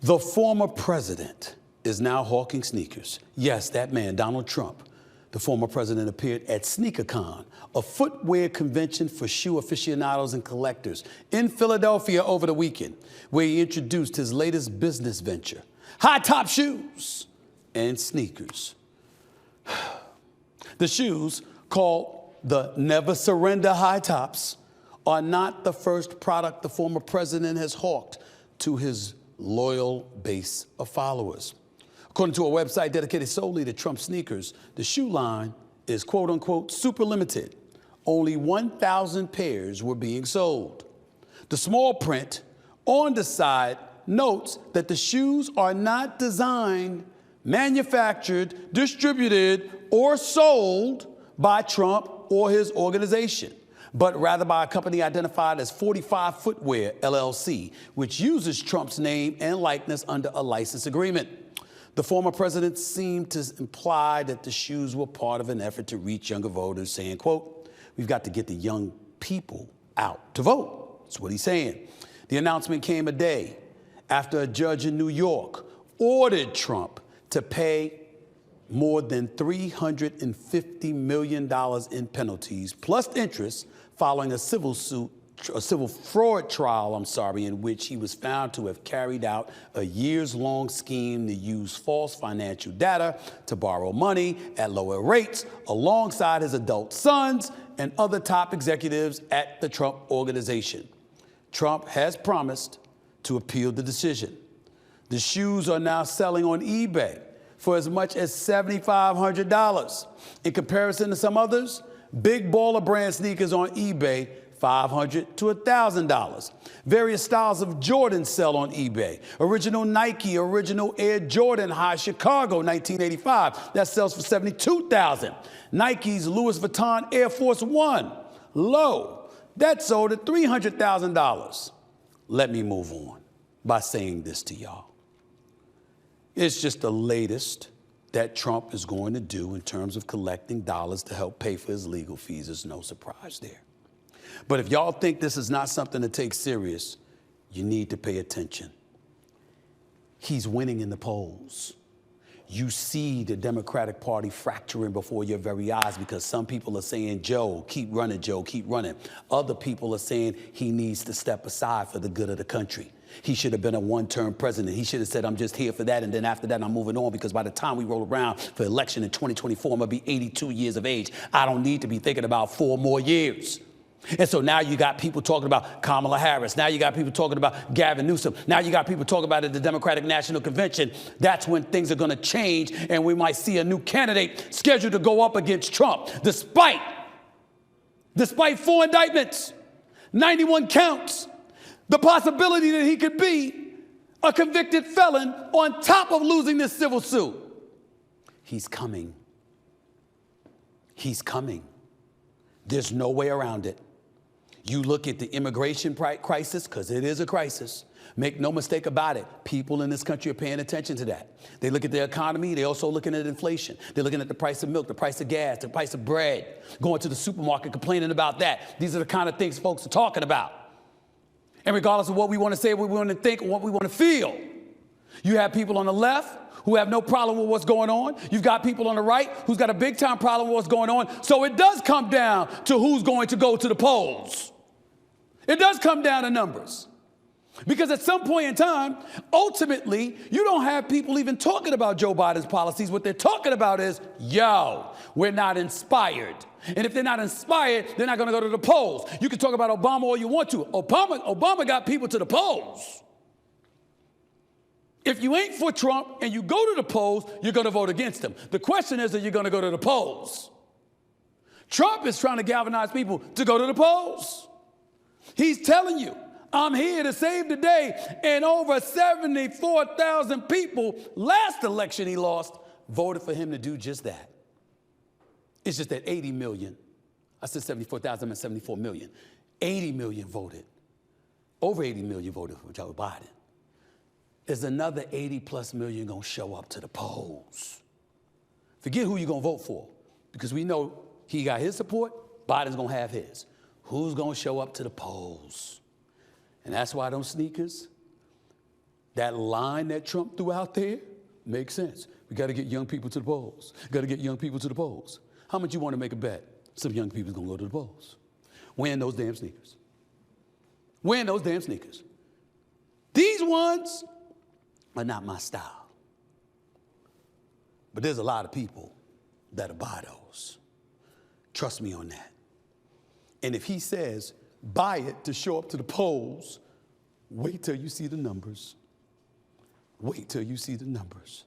The former president is now hawking sneakers. Yes, that man, Donald Trump, the former president, appeared at SneakerCon, a footwear convention for shoe aficionados and collectors in Philadelphia over the weekend, where he introduced his latest business venture, high-top shoes and sneakers. The shoes, called the Never Surrender High Tops, are not the first product the former president has hawked to his loyal base of followers. According to a website dedicated solely to Trump sneakers, the shoe line is quote unquote super limited. Only 1,000 pairs were being sold. The small print on the side notes that the shoes are not designed, manufactured, distributed, or sold by Trump or his organization, but rather by a company identified as 45 Footwear, LLC, which uses Trump's name and likeness under a license agreement. The former president seemed to imply that the shoes were part of an effort to reach younger voters, saying, quote, "We've got to get the young people out to vote." That's what he's saying. The announcement came a day after a judge in New York ordered Trump to pay more than $350 million in penalties, plus interest, following a civil fraud trial, in which he was found to have carried out a years-long scheme to use false financial data to borrow money at lower rates alongside his adult sons and other top executives at the Trump organization. Trump has promised to appeal the decision. The shoes are now selling on eBay for as much as $7,500. In comparison to some others, big baller brand sneakers on eBay, $500 to $1,000. Various styles of Jordan sell on eBay. Original Nike, original Air Jordan High Chicago 1985, that sells for $72,000. Nike's Louis Vuitton Air Force One, low, that sold at $300,000. Let me move on by saying this to y'all. It's just the latest that Trump is going to do in terms of collecting dollars to help pay for his legal fees. There's no surprise there. But if y'all think this is not something to take serious, you need to pay attention. He's winning in the polls. You see the Democratic Party fracturing before your very eyes because some people are saying, Joe, keep running, Joe, keep running. Other people are saying he needs to step aside for the good of the country. He should have been a one-term president. He should have said, I'm just here for that, and then after that, I'm moving on, because by the time we roll around for election in 2024, I'm going to be 82 years of age. I don't need to be thinking about 4 more years. And so now you got people talking about Kamala Harris. Now you got people talking about Gavin Newsom. Now you got people talking about it at the Democratic National Convention. That's when things are going to change, and we might see a new candidate scheduled to go up against Trump, despite 4 indictments, 91 counts, the possibility that he could be a convicted felon on top of losing this civil suit. He's coming. He's coming. There's no way around it. You look at the immigration crisis, because it is a crisis. Make no mistake about it. People in this country are paying attention to that. They look at the economy. They're also looking at inflation. They're looking at the price of milk, the price of gas, the price of bread, going to the supermarket, complaining about that. These are the kind of things folks are talking about. And regardless of what we want to say, what we want to think, or what we want to feel, you have people on the left who have no problem with what's going on. You've got people on the right who's got a big-time problem with what's going on. So it does come down to who's going to go to the polls. It does come down to numbers. Because at some point in time, ultimately, you don't have people even talking about Joe Biden's policies. What they're talking about is, yo, we're not inspired. And if they're not inspired, they're not going to go to the polls. You can talk about Obama all you want to. Obama got people to the polls. If you ain't for Trump and you go to the polls, you're going to vote against him. The question is, are you going to go to the polls? Trump is trying to galvanize people to go to the polls. He's telling you, I'm here to save the day. And over 74,000 people, last election he lost, voted for him to do just that. It's just that 80 million, I said 74,000, I meant 74 million. 80 million voted, over 80 million voted for Joe Biden. There's another 80 plus million going to show up to the polls. Forget who you're going to vote for, because we know he got his support, Biden's going to have his. Who's going to show up to the polls? And that's why those sneakers, That line that Trump threw out there makes sense. We got to get young people to the polls. Got to get young people to the polls. How much you want to make a bet? Some young people's going to go to the polls. Wearing those damn sneakers. Wearing those damn sneakers. These ones are not my style. But there's a lot of people that'll buy those. Trust me on that. And if he says, buy it to show up to the polls, wait till you see the numbers. Wait till you see the numbers.